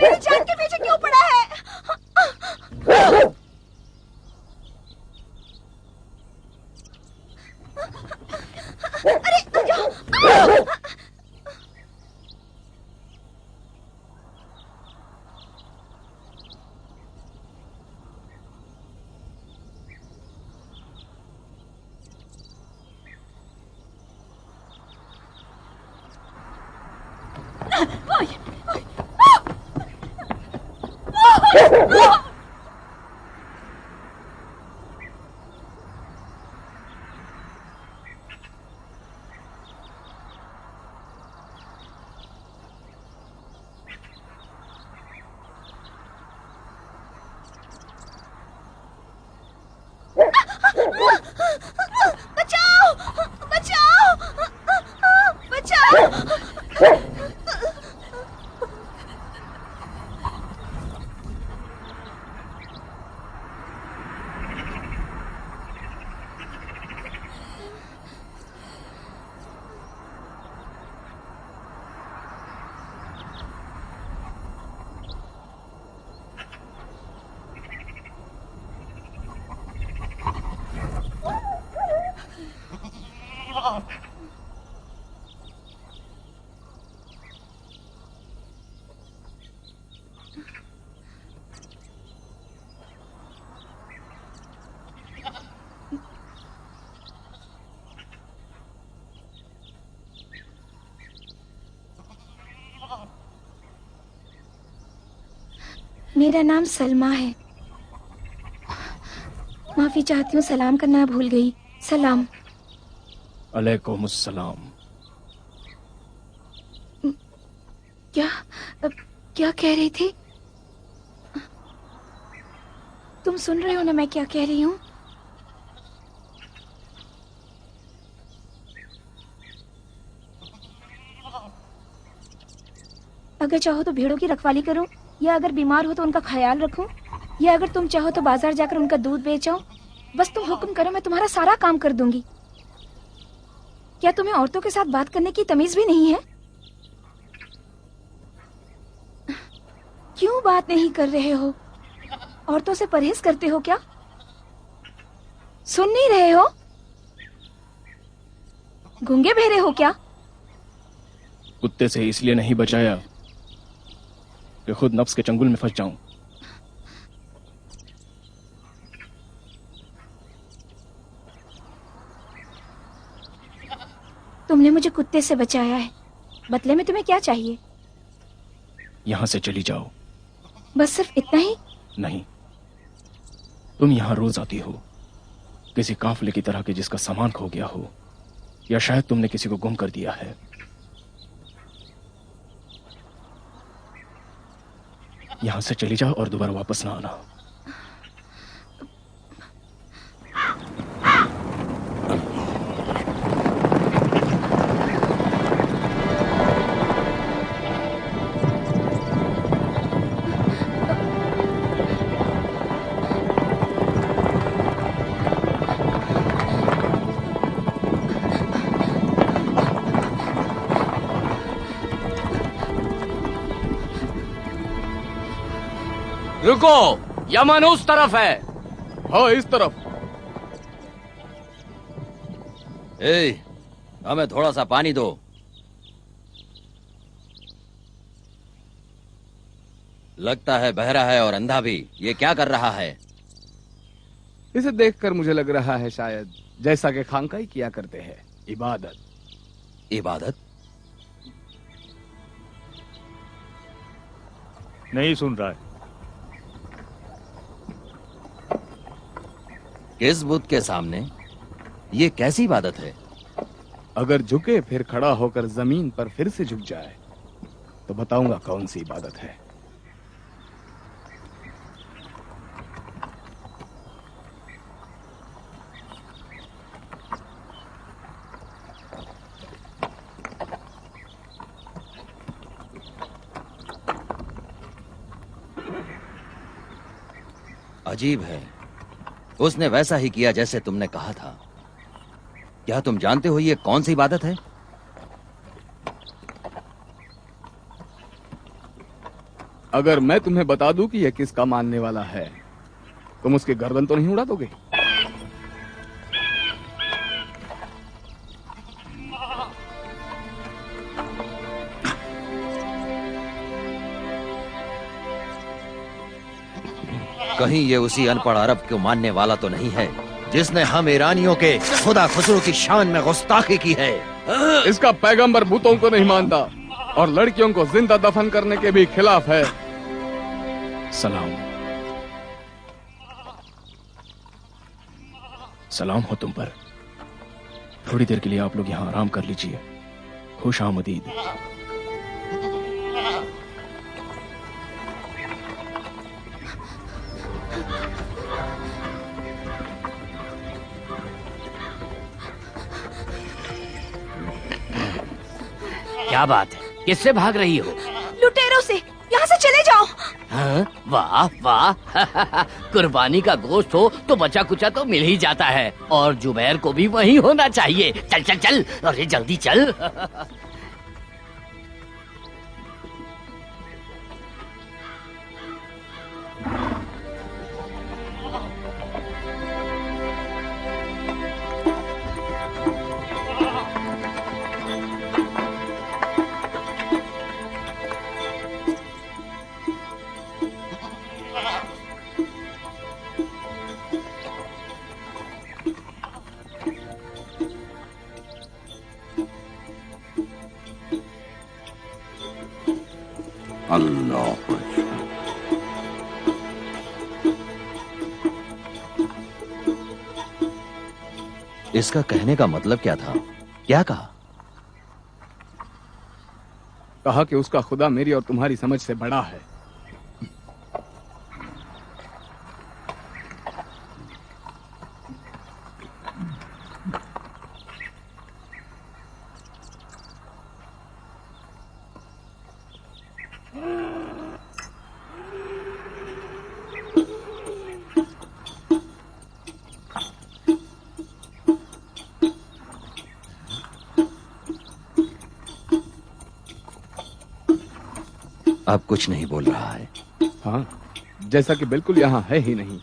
मेरी जान के पीछे क्यों पड़ा है? अरे बचाओ! बचाओ! बचाओ! मेरा नाम सलमा है। माफी चाहती हूँ, सलाम करना भूल गई। सलाम। अलैकुमुस्सलाम। क्या क्या कह रही थी? तुम सुन रहे हो ना मैं क्या कह रही हूँ? अगर चाहो तो भेड़ों की रखवाली करो, या अगर बीमार हो तो उनका ख्याल रखो, या अगर तुम चाहो तो बाजार जाकर उनका दूध बेचो। बस तुम हुक्म करो, मैं तुम्हारा सारा काम कर दूंगी। क्या तुम्हें औरतों के साथ बात करने की तमीज भी नहीं है? क्यों बात नहीं कर रहे हो? औरतों से परहेज करते हो क्या? सुन नहीं रहे हो? गूंगे बहरे हो क्या? कुत्ते से इसलिए नहीं बचाया कि खुद नफ्स के चंगुल में फंस जाऊं। तुमने मुझे कुत्ते से बचाया है, बदले में तुम्हें क्या चाहिए? यहां से चली जाओ। बस सिर्फ इतना ही? नहीं, तुम यहां रोज आती हो किसी काफले की तरह के जिसका सामान खो गया हो, या शायद तुमने किसी को गुम कर दिया है। यहां से चली जाओ और दोबारा वापस ना आना। रुको, यमन उस तरफ है। हाँ, इस तरफ। हमें थोड़ा सा पानी दो। लगता है बहरा है और अंधा भी। ये क्या कर रहा है? इसे देखकर मुझे लग रहा है शायद जैसा कि खानकाई किया करते हैं, इबादत। इबादत? नहीं सुन रहा है। किस बुत के सामने? ये कैसी इबादत है? अगर झुके फिर खड़ा होकर जमीन पर फिर से झुक जाए तो बताऊंगा कौन सी इबादत है। अजीब है, उसने वैसा ही किया जैसे तुमने कहा था। क्या तुम जानते हो ये कौन सी इबादत है? अगर मैं तुम्हें बता दूं कि यह किसका मानने वाला है, तुम उसकी गर्दन तो नहीं उड़ा दोगे? कहीं ये उसी अनपढ़ अरब को मानने वाला तो नहीं है जिसने हम ईरानियों के खुदा खुसरो की शान में गुस्ताखी की है? इसका पैगंबर भूतों को नहीं मानता और लड़कियों को जिंदा दफन करने के भी खिलाफ है। सलाम। सलाम हो तुम पर। थोड़ी देर के लिए आप लोग यहाँ आराम कर लीजिए। खुश आमदीद। क्या बात है? किससे भाग रही हो? लुटेरों से। यहाँ से चले जाओ। हाँ? वाह वाह कुर्बानी का गोश्त हो तो बचा कुचा तो मिल ही जाता है, और जुबैर को भी वही होना चाहिए। चल चल चल, अरे जल्दी चल। इसका कहने का मतलब क्या था? क्या कहा? कहा कि उसका खुदा मेरी और तुम्हारी समझ से बड़ा है। अब कुछ नहीं बोल रहा है। हाँ, जैसा कि बिल्कुल यहाँ है ही नहीं।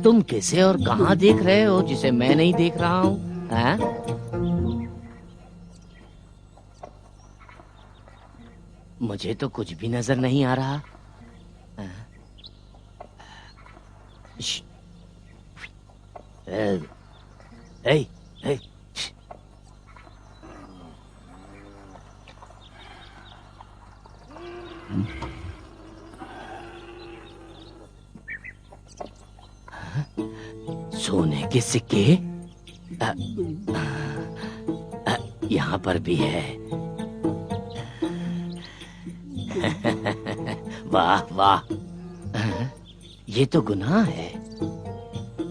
तुम किसे और कहाँ देख रहे हो जिसे मैं नहीं देख रहा हूँ? हाँ? मुझे तो कुछ भी नजर नहीं आ रहा। हाँ? श्श। ए, ए, ए, श्श। सोने के सिक्के यहाँ पर भी है। वाह वाह, ये तो गुनाह है,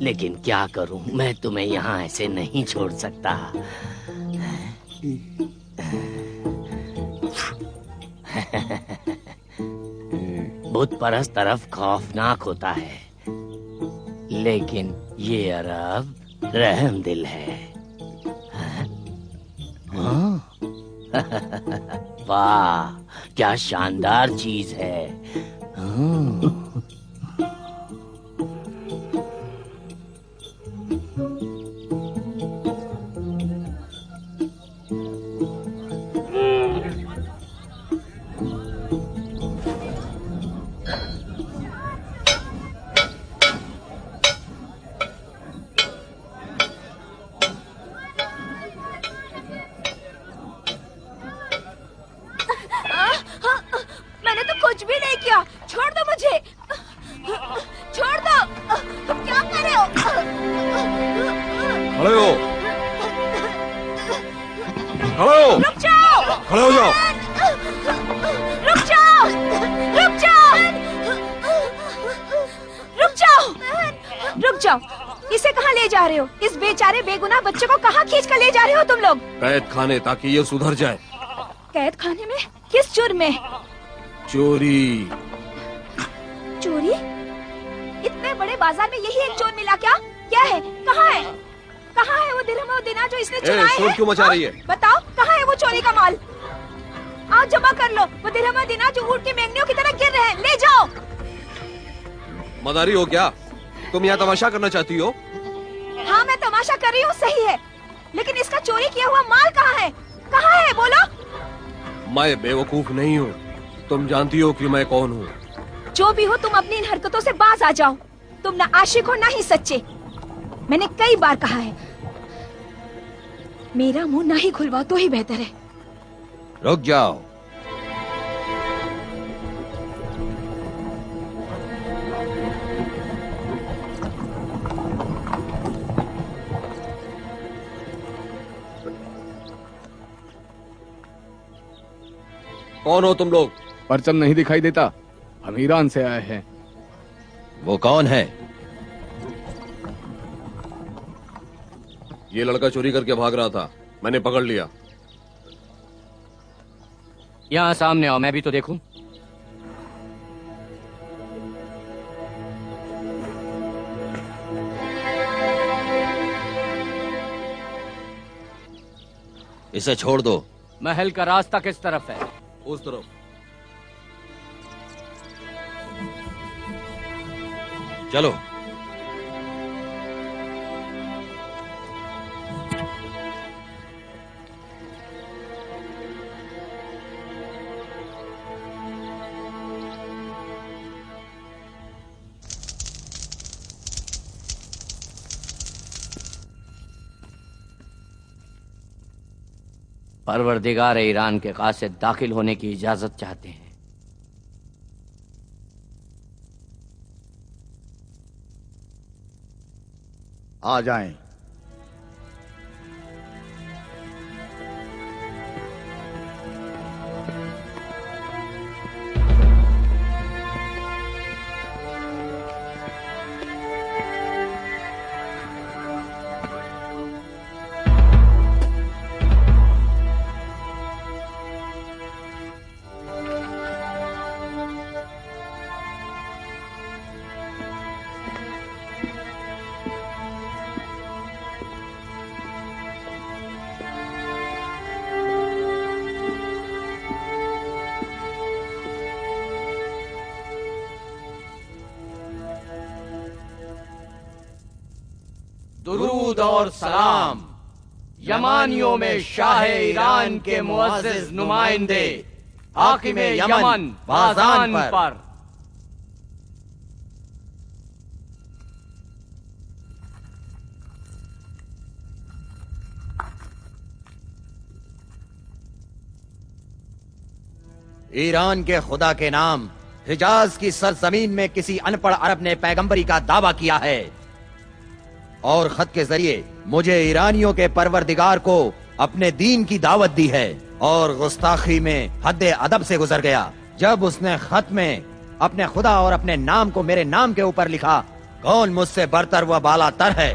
लेकिन क्या करूं, मैं तुम्हें यहाँ ऐसे नहीं छोड़ सकता। बुत परस्त तरफ खौफनाक होता है, लेकिन ये अरब रहम दिल है। हाँ? वाह, क्या शानदार चीज है। हाँ। मैंने तो कुछ भी नहीं किया, छोड़ दो मुझे, छोड़ दो। तुम क्या कर रहे हो? खड़े हो, खड़े हो, रुक जाओ, खड़े हो जाओ। रुक जाओ, रुक जाओ, रुक जाओ, रुक जाओ। इसे कहाँ ले जा रहे हो? इस बेचारे बेगुनाह बच्चे को कहाँ खींच कर ले जा रहे हो तुम लोग? कैद खाने, ताकि ये सुधर जाए। कैद खाने में? किस जुर्म में? चोरी। चोरी? इतने बड़े बाजार में यही एक चोर मिला क्या? क्या है? कहाँ है? कहाँ है वो दिरहम और दिनार जो इसने चुराए शोर हैं? क्यों मचा रही है? बताओ, कहाँ है वो चोरी का माल? आओ जमा कर लो। वो दिरहम और दिनार जो ऊँट की मेंगनियों की तरह गिर रहे हैं, ले जाओ। मदारी हो क्या? तुम यहाँ तमाशा करना चाहती हो? हाँ, मैं तमाशा कर रही हूँ, सही है, लेकिन इसका चोरी किया हुआ माल कहाँ है? कहाँ है बोलो? मैं बेवकूफ नहीं हूँ, तुम जानती हो कि मैं कौन हूँ। जो भी हो, तुम अपनी इन हरकतों से बाज आ जाओ। तुम ना आशिक हो ना ही सच्चे। मैंने कई बार कहा है, मेरा मुंह ना ही खुलवाओ तो ही बेहतर है। रुक जाओ। कौन हो तुम लोग? परचम नहीं दिखाई देता? हम ईरान से आए हैं। वो कौन है? ये लड़का चोरी करके भाग रहा था, मैंने पकड़ लिया। यहाँ सामने आओ, मैं भी तो देखूं। इसे छोड़ दो। महल का रास्ता किस तरफ है? उस तरफ। चलो। परवरदिगार ईरान के कासिद दाखिल होने की इजाजत चाहते हैं। आ जाएं। दुरूद और सलाम यमानियों में शाह ईरान के मुअज़्ज़िज़ नुमाइंदे हाकिम यमन बाज़ान पर। ईरान के खुदा के नाम हिजाज की सरजमीन में किसी अनपढ़ अरब ने पैगंबरी का दावा किया है और खत के जरिए मुझे ईरानियों के परवरदिगार को अपने दीन की दावत दी है और गुस्ताखी में हद अदब से गुजर गया जब उसने खत में अपने खुदा और अपने नाम को मेरे नाम के ऊपर लिखा। कौन मुझसे बरतर व बालातर है?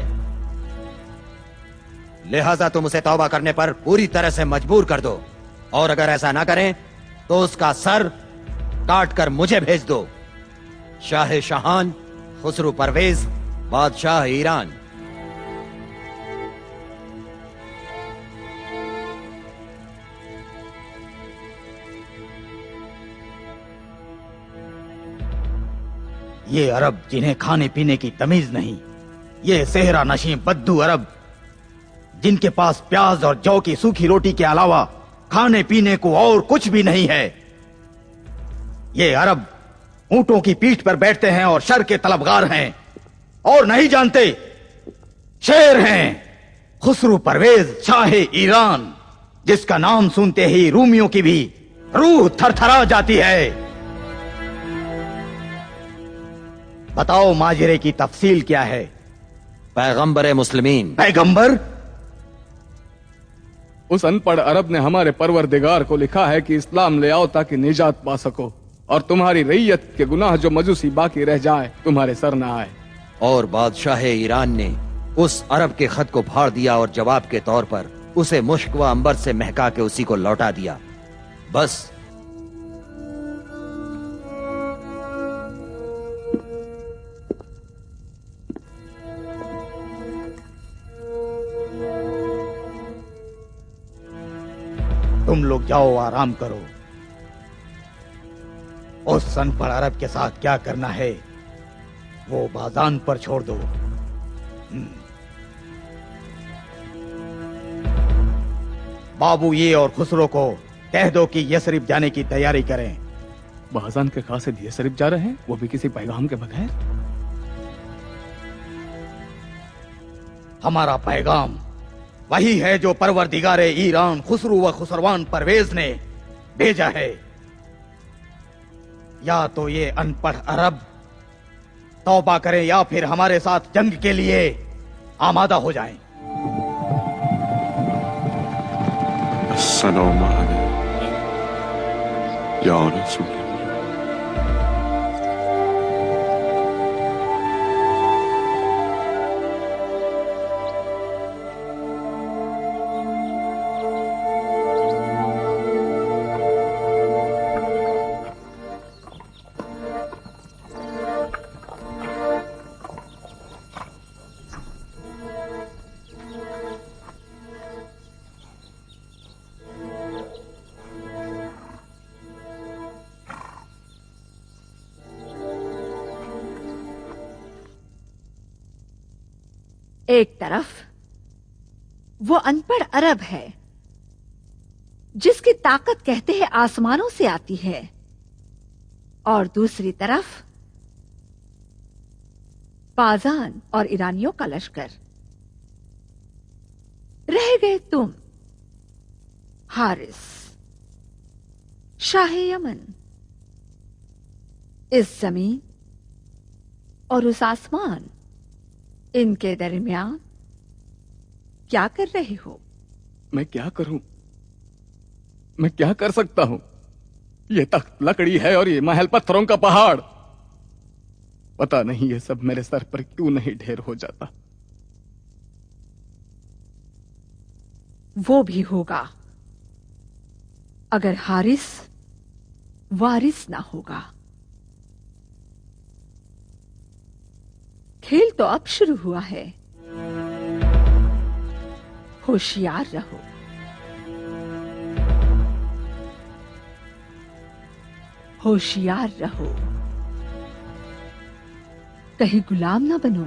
लिहाजा तुम उसे तौबा करने पर पूरी तरह से मजबूर कर दो और अगर ऐसा ना करें तो उसका सर काट कर मुझे भेज दो। शाह शहान खुसरू परवेज, बादशाह ईरान। ये अरब जिन्हें खाने पीने की तमीज नहीं, ये सेहरा नशीं बद्दू अरब जिनके पास प्याज और जौ की सूखी रोटी के अलावा खाने पीने को और कुछ भी नहीं है। ये अरब ऊंटों की पीठ पर बैठते हैं और शर के तलबगार हैं और नहीं जानते शेर हैं खुसरू परवेज शाह ईरान, जिसका नाम सुनते ही रूमियों की भी रूह थरथरा जाती है। बताओ माजरे की तफसील क्या है? पैगंबर मुस्लिमीन। पैगंबर? उस अनपढ़ अरब ने हमारे परवरदिगार को लिखा है कि इस्लाम ले आओ ताकि निजात पा सको और तुम्हारी रैयत के गुनाह जो मजूसी बाकी रह जाए तुम्हारे सर न आए। और बादशाह ईरान ने उस अरब के खत को फाड़ दिया और जवाब के तौर पर उसे मुश्क व अंबर से महका के उसी को लौटा दिया। बस तुम लोग जाओ, आराम करो। उस अनपढ़ अरब के साथ क्या करना है वो बाज़ान पर छोड़ दो। बाबू ये और खुसरो को कह दो कि यसरिफ जाने की तैयारी करें। बाज़ान के कासिद यसरिफ जा रहे हैं, वो भी किसी पैगाम के बगैर? हमारा पैगाम वही है जो परवरदिगारे ईरान खुसरू व खुसरवान परवेज ने भेजा है। या तो ये अनपढ़ अरब तौबा करें या फिर हमारे साथ जंग के लिए आमादा हो जाएं। अस्सलाम अलैकुम या रसूल। एक तरफ वो अनपढ़ अरब है जिसकी ताकत कहते हैं आसमानों से आती है, और दूसरी तरफ बाजान और ईरानियों का लश्कर। रह गए तुम, हारिस, शाह यमन। इस जमीन और उस आसमान, इनके दरमियान क्या कर रहे हो? मैं क्या करूं? मैं क्या कर सकता हूं? ये तख्त लकड़ी है और ये महल पत्थरों का पहाड़। पता नहीं ये सब मेरे सर पर क्यों नहीं ढेर हो जाता। वो भी होगा अगर हारिस वारिस ना होगा। खेल तो अब शुरू हुआ है, होशियार रहो। होशियार रहो, कहीं गुलाम ना बनो,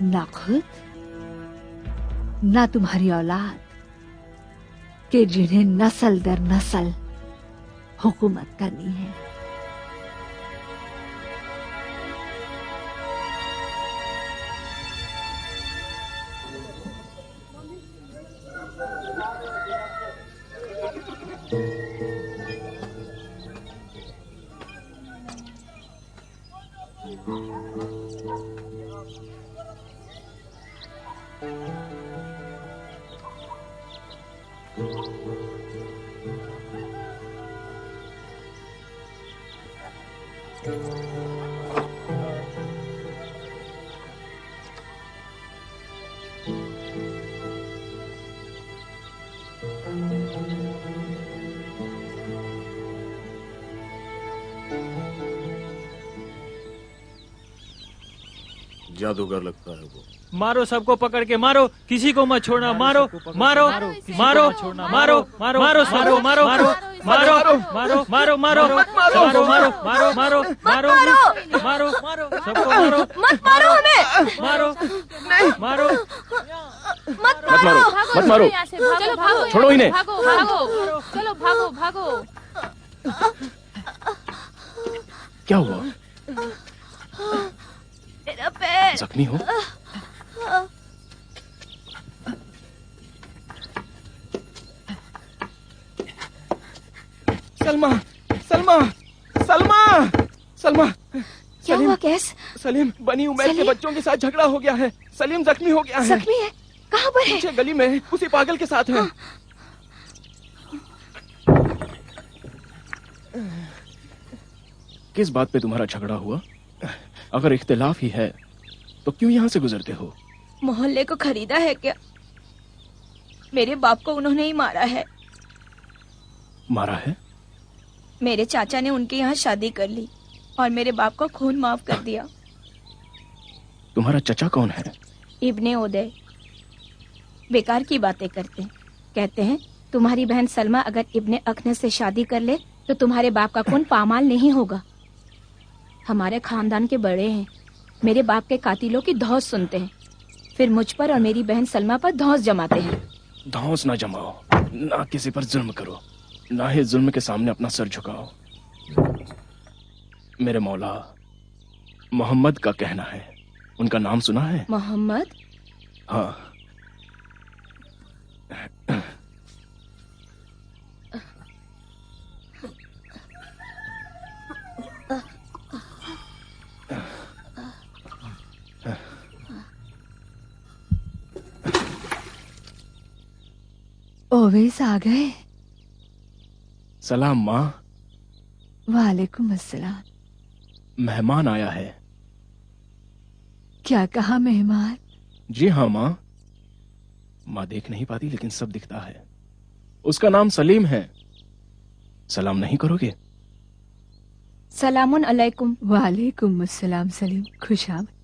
ना खुद ना तुम्हारी औलाद के जिन्हें नस्ल दर नस्ल हुकूमत करनी है। जादूगर लगता है वो। मारो, सबको पकड़ के मारो, किसी को मत छोड़ना। मारो मारो मारो मारो मारो मारो सबको मारो मारो मारो मारो मारो मारो मारो मारो मारो मारो मारो मारो मारो सबको मारो। मत मारो हमें, मारो मारो मत मत मारो, मत मारो, चलो भागो, छोड़ो इन्हें। भागो भागो, चलो भागो भागो। क्या हुआ? मेरा पैर जख्मी हो? सलमा, सलमा, सलमा, सलमा। क्या हुआ कैस? सलीम, बनी उमैर के सलीम? बच्चों के साथ झगड़ा हो गया है। सलीम जख्मी हो गया है। जख्मी है? कहाँ पर है? पीछे गली में उसी पागल के साथ है। किस बात पे तुम्हारा झगड़ा हुआ? अगर इख्तिलाफ ही है तो क्यों यहाँ से गुजरते हो? मोहल्ले को खरीदा है क्या? मेरे बाप को उन्होंने ही मारा है। मारा है? मेरे चाचा ने उनके यहाँ शादी कर ली और मेरे बाप को खून माफ कर दिया। तुम्हारा चचा कौन है? इब्ने उदय। बेकार की बातें करते हैं। कहते हैं तुम्हारी बहन सलमा अगर इब्ने अखनस से शादी कर ले तो तुम्हारे बाप का खून पामाल नहीं होगा। हमारे खानदान के बड़े हैं, मेरे बाप के कातिलों की धौंस सुनते हैं, फिर मुझ पर और मेरी बहन सलमा पर धौंस जमाते हैं। धौंस ना जमाओ, ना किसी पर जुल्म करो, ना ही जुल्म के सामने अपना सर झुकाओ। मेरे मौला मोहम्मद का कहना है। उनका नाम सुना है? मोहम्मद? हाँ। ओवैस आ गए? सलाम माँ। वालेकुम अस्सलाम। मेहमान आया है। क्या कहा मेहमान? जी हाँ माँ। माँ देख नहीं पाती लेकिन सब दिखता है। उसका नाम सलीम है। सलाम नहीं करोगे? सलामुन अलैकुम। वालेकुम अस्सलाम सलीम, खुश आमद।